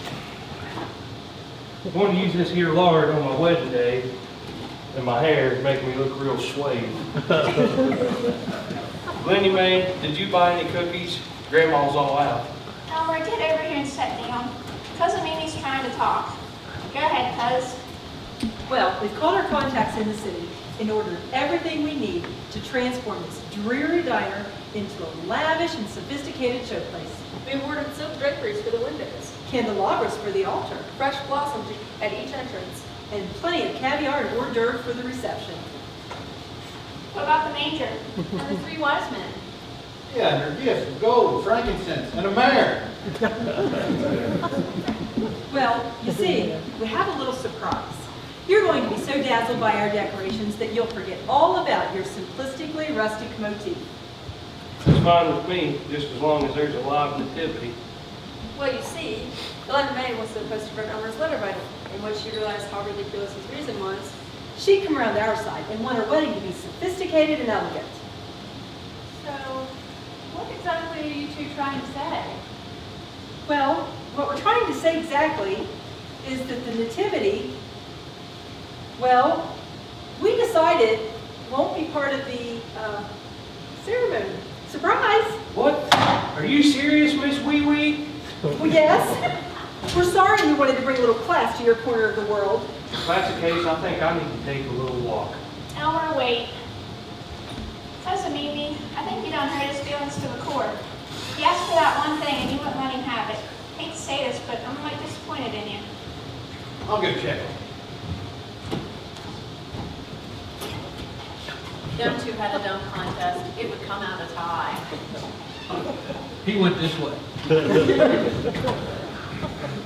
I'm going to use this here lard on my wedding day, and my hair to make me look real suave. Glendy May, did you buy any cookies? Grandma's all out. Elmer, get over here and sit down. Cousin Mimi's trying to talk. Go ahead, cuz. Well, we've called our contacts in the city and ordered everything we need to transform this dreary diner into a lavish and sophisticated showplace. We've ordered silk draperies for the windows, Candelabras for the altar, fresh blossoms at each entrance. and plenty of caviar and hors d'oeuvres for the reception. What about the manger? And the 3 wise men. Yeah, and their gifts of gold, frankincense, and a mare. Well, you see, we have a little surprise. You're going to be so dazzled by our decorations that you'll forget all about your simplistically rustic motif. It's fine with me, just as long as there's a live nativity. Well, you see, Glendy May was supposed to read Elmer's letter writer, and when she realized how ridiculous his reason was, She'd come around our side and want her wedding to be sophisticated and elegant. So, what exactly are you two trying to say? Well, what we're trying to say exactly is that the nativity, well, we decided won't be part of the ceremony. Surprise! What? Are you serious, Miss Wee Wee? Well, yes. We're sorry you wanted to bring a little class to your corner of the world. If that's the case, I think I need to take a little walk. Elmer, wait. Cousin Mimi, I think you done hurt his feelings to the core. He asked for that one thing and you wouldn't let him have it. Hate to say this, but I'm like disappointed in you. I'll go check. Them two had a dumb contest. It would come out a tie. He went this way.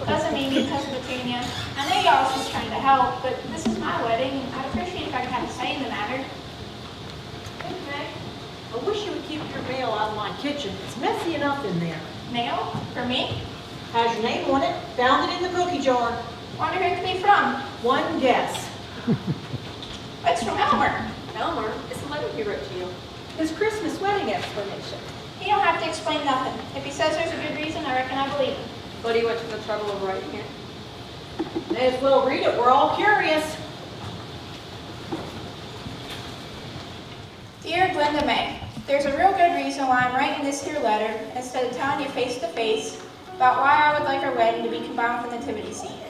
Cousin Mimi, Cousin Petunia, I know y'all was just trying to help, but this is my wedding, and I'd appreciate if I could have a say in the matter. Okay. I wish you would keep your mail out of my kitchen. It's messy enough in there. Mail? For me? Has your name on it. Found it in the cookie jar. Wonder who it could be from. One guess. It's from Elmer. Elmer, it's a letter he wrote to you. His Christmas wedding explanation. He don't have to explain nothing. If he says there's a good reason, I reckon I believe him. But he went to the trouble of writing it. May as well read it. We're all curious. Dear Glenda May, there's a real good reason why I'm writing this here letter instead of telling you face to face about why I would like our wedding to be combined with the nativity scene.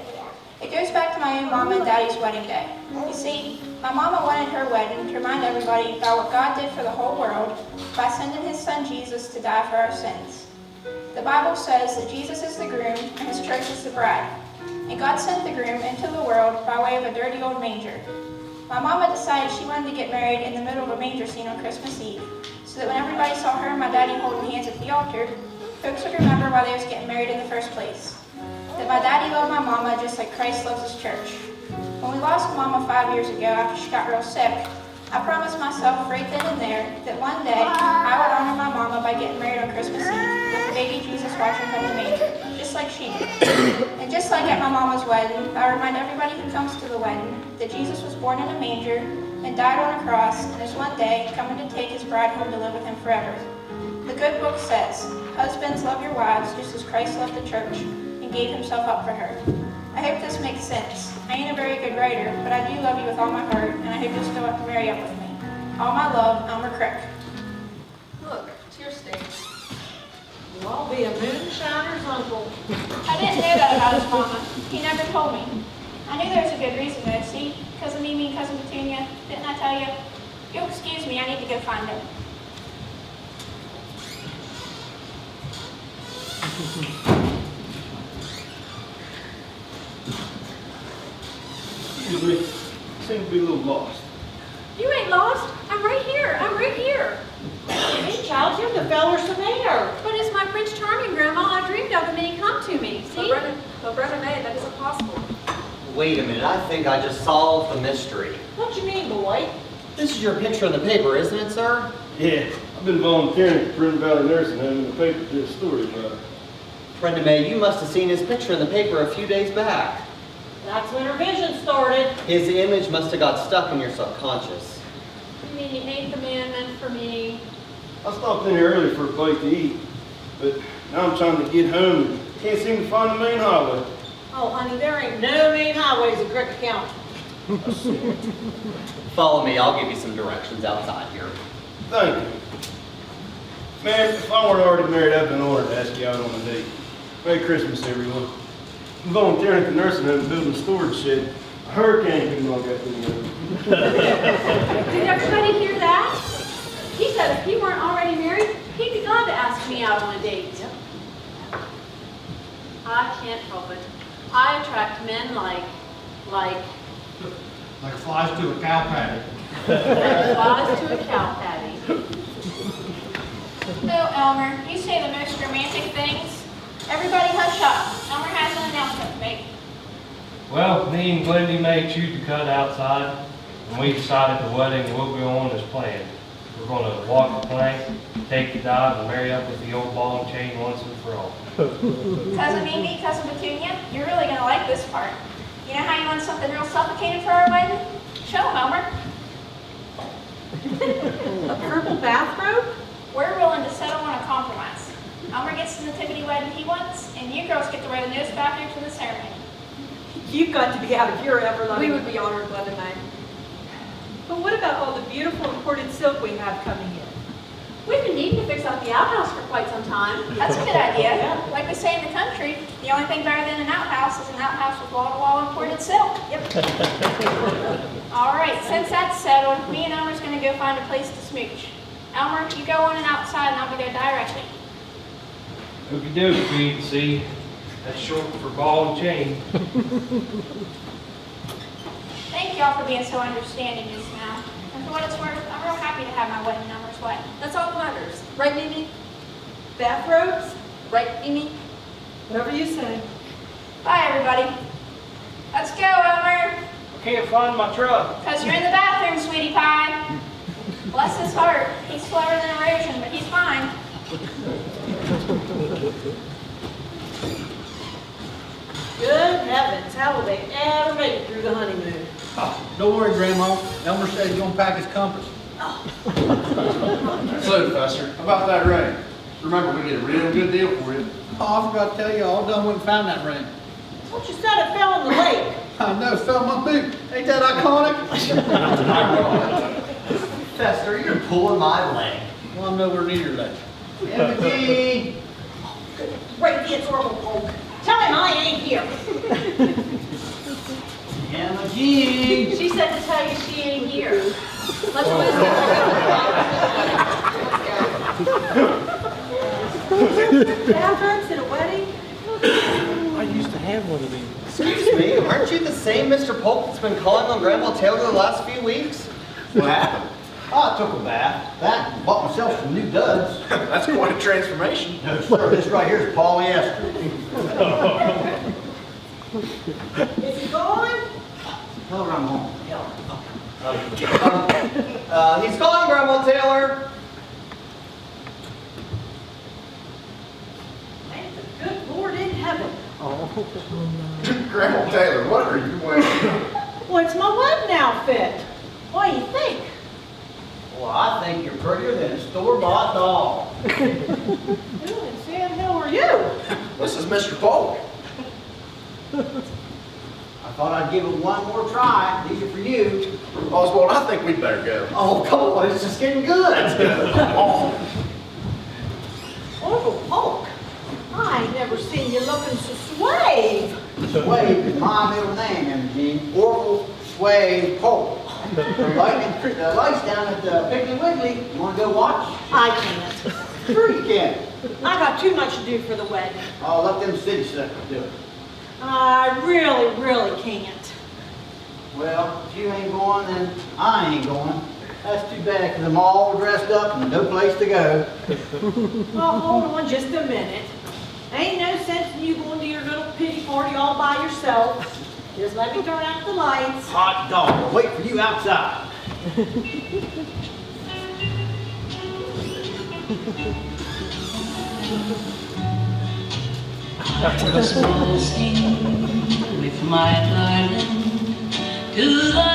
It goes back to my own mama and daddy's wedding day. You see, my mama wanted her wedding to remind everybody about what God did for the whole world by sending his son Jesus to die for our sins. The Bible says that Jesus is the groom and his church is the bride. And God sent the groom into the world by way of a dirty old manger. My mama decided she wanted to get married in the middle of a manger scene on Christmas Eve, so that when everybody saw her and my daddy holding hands at the altar, folks would remember why they was getting married in the first place. That my daddy loved my mama just like Christ loves his church. When we lost mama 5 years ago after she got real sick, I promised myself right then and there that one day I would honor my mama by getting married on Christmas Eve with the baby Jesus watching from the manger, just like she did. And just like at my mama's wedding, I remind everybody who comes to the wedding that Jesus was born in a manger and died on a cross and is one day coming to take his bride home to live with him forever. The good book says, husbands, love your wives just as Christ loved the church and gave himself up for her. I hope this makes sense. I ain't a very good writer, but I do love you with all my heart, and I hope you'll still have to marry up with me. All my love, Elmer Crick. Look, tear stains. You'll all be a moonshiner's uncle. I didn't know that about his mama. He never told me. I knew there was a good reason though, see? Cousin Mimi and Cousin Petunia, didn't I tell you? You'll excuse me, I need to go find him. Excuse me, seem to be a little lost. You ain't lost. I'm right here. I'm right here. Hey, child, you're the feller surveyor. But it's my Prince Charming, Grandma. I dreamed of him and he come to me. See? But Brenda May, that isn't possible. Wait a minute, I think I just solved the mystery. What you mean, boy? This is your picture in the paper, isn't it, sir? Yeah, I've been volunteering at Prince Valley Nursing Home in the paper to a story about it. Brenda May, you must have seen his picture in the paper a few days back. That's when her vision started. His image must have got stuck in your subconscious. You mean you ate the man for me? I stopped in here early for a bite to eat, but now I'm trying to get home and can't seem to find the main highway. Oh, honey, there ain't no main highways in Cricket County. Follow me, I'll give you some directions outside here. Thank you. Man, if I weren't already married, I've been ordered to ask you out on a date. Merry Christmas, everyone. I'm volunteering at the nursing home building a storage shed. A hurricane couldn't knock that thing over. Did everybody hear that? He said if he weren't already married, he'd be glad to ask me out on a date. I can't help it. I attract men like flies to a cow patty. flies to a cow patty. So, Elmer, you say the most romantic things. Everybody hush up. Elmer has an announcement to make. Well, me and Glendy May chewed the cud outside, and we decided the wedding will go on as planned. We're going to walk the plank, take the dive, and marry up with the old ball and chain once and for all. Cousin Mimi, Cousin Petunia, you're really going to like this part. You know how you want something real suffocating for our wedding? Show them, Elmer. A purple bathrobe? We're willing to settle on a compromise. Elmer gets the nativity wedding he wants, and you girls get to wear the newest bathrobe to the ceremony. You've got to be out of your ever-loving... We would be honored, Glenda May. But what about all the beautiful imported silk we have coming in? We've been needing to fix up the outhouse for quite some time. That's a good idea. Like we say in the country, the only thing better than an outhouse is an outhouse with wall-to-wall imported silk. Yep. All right, since that's settled, me and Elmer's going to go find a place to smooch. Elmer, you go on and outside, and I'll be there directly. Okie doke, B&C. That's short for ball and chain. Thank y'all for being so understanding just now. And for what it's worth, I'm real happy to have my wedding numbers wet. That's all that matters. Right, Mimi? Bathrobes? Right, Mimi? Whatever you say. Bye, everybody. Let's go, Elmer. I can't find my truck. Because you're in the bathroom, sweetie pie. Bless his heart. He's slower than erosion, but he's fine. Good heavens, how will they ever make it through the honeymoon? Oh, don't worry, Grandma. Elmer said he's gonna pack his compass. So, Fester, about that ring. Remember, we did a real good deal for you. Oh, I forgot to tell you, all done went and found that ring. What you said it fell in the lake? I know, it fell in my boot. Ain't that iconic? Fester, you're pulling my leg. Well, I'm nowhere near your leg. Empty. Break the adorable Polk. Tell him I ain't here. Emma Jean. She said to tell you she ain't here. Let's Bathrobes at a wedding? I used to have one of these. Excuse me, aren't you the same Mr. Polk that's been calling on Grandma Taylor the last few weeks? What happened? Oh, I took a bath. That, bought myself some new duds. That's quite a transformation. No, sir, this right here is polyester. Is he gone? Tell her I'm home. He's calling Grandma Taylor. Thank the good Lord in heaven. Grandma Taylor, what are you wearing? Well, it's my wedding outfit. What do you think? Well, I think you're prettier than a store-bought doll. Who in Sam Hill are you? This is Mr. Polk. I thought I'd give it one more try. These are for you. Oswald, I think we'd better go. Oh, come on, it's just getting good. Orville Polk, I ain't never seen you looking so suave. Swave is my middle name, Emma Orville Swave Polk. The lights down at the Piggly Wiggly. You want to go watch? I can't. Sure you can. I got too much to do for the wedding. I'll let them city suckers do it. I really, really can't. Well, if you ain't going, then I ain't going. That's too bad, because I'm all dressed up and no place to go. Well, hold on just a minute. Ain't no sense in you going to your little pity party all by yourself. Just let me turn out the lights. Hot dog, I'll wait for you outside. Was waltzing with my darling to the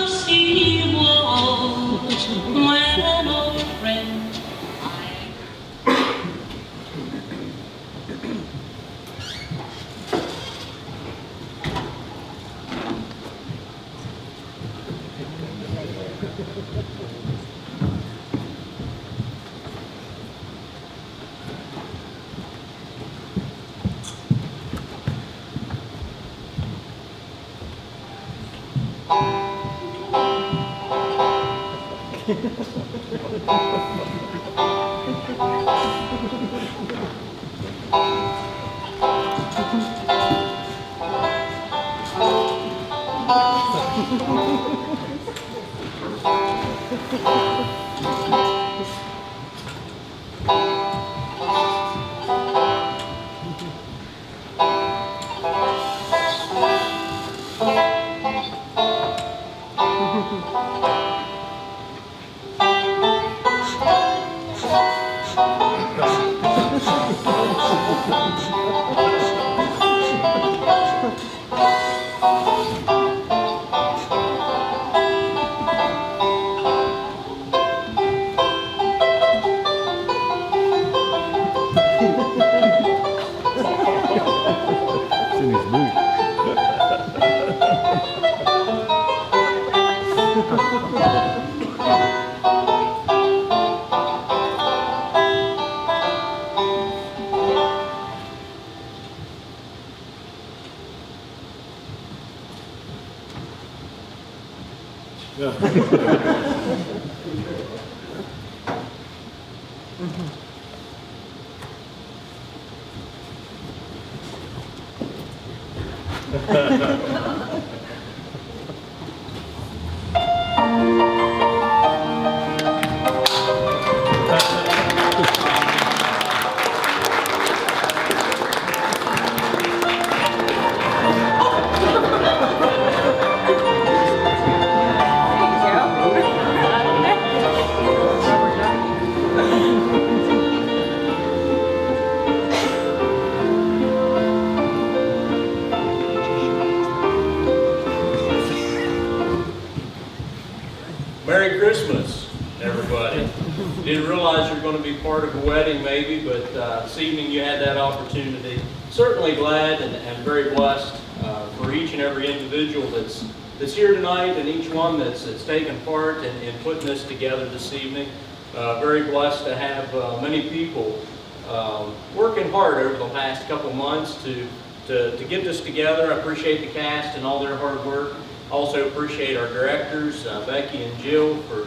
Tennessee Waltz. Merry Christmas, everybody. Didn't realize you were going to be part of a wedding maybe, but this evening you had that opportunity. Certainly glad and very blessed for each and every individual that's here tonight and each one that's taken part in putting this together this evening. Very blessed to have many people working hard over the last couple months to get this together. I appreciate the cast and all their hard work. Also appreciate our directors, Becky and Jill, for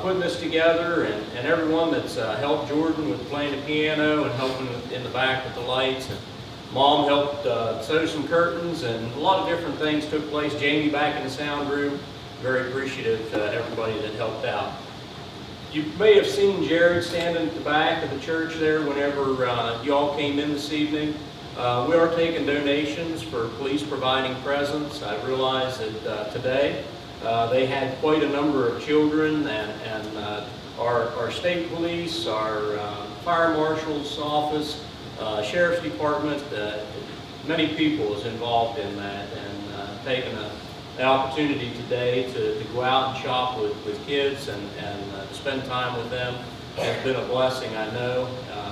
putting this together, and everyone that's helped Jordan with playing the piano and helping in the back with the lights. And Mom helped sew some curtains, and a lot of different things took place. Jamie back in the sound room. Very appreciative to everybody that helped out. You may have seen Jared standing at the back of the church there whenever you all came in this evening. We are taking donations for police providing presents. I realize that today they had quite a number of children, and our state police, our fire marshal's office, sheriff's department, many people is involved in that, and taking the opportunity today to go out and shop with kids and to spend time with them has been a blessing, I know,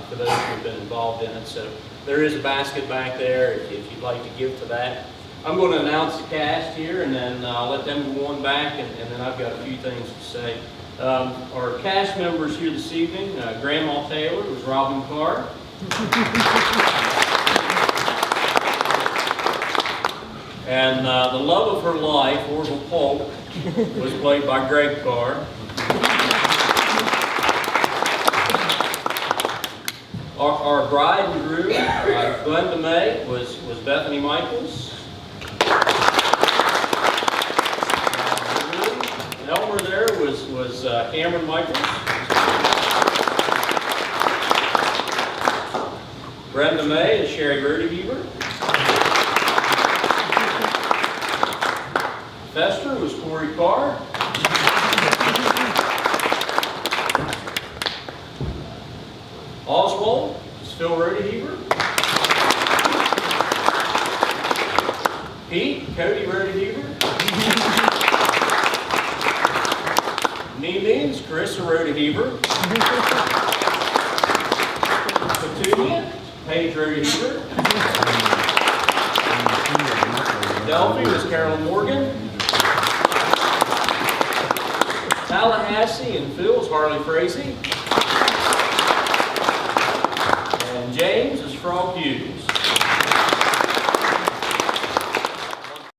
for those who have been involved in it. So there is a basket back there if you'd like to give to that. I'm going to announce the cast here, and then I'll let them go on back, and then I've got a few things to say. Our cast members here this evening, Grandma Taylor was Robin Carr. And the love of her life, Orville Polk, was played by Greg Carr. Our bride and groom, Glenda May, was Bethany Michaels. Elmer there was Cameron Michaels. Brenda May is Sherry Verdeheber. Fester was Corey Carr. Oswald is Phil Rodeheber. Pete, Cody Rodeheber. Means Carissa Rodeheber. Petunia, Paige Rodeheber. Delphi was Carolyn Morgan. Tallahassee and Phil is Harley Frazee. And James is Frog Hughes.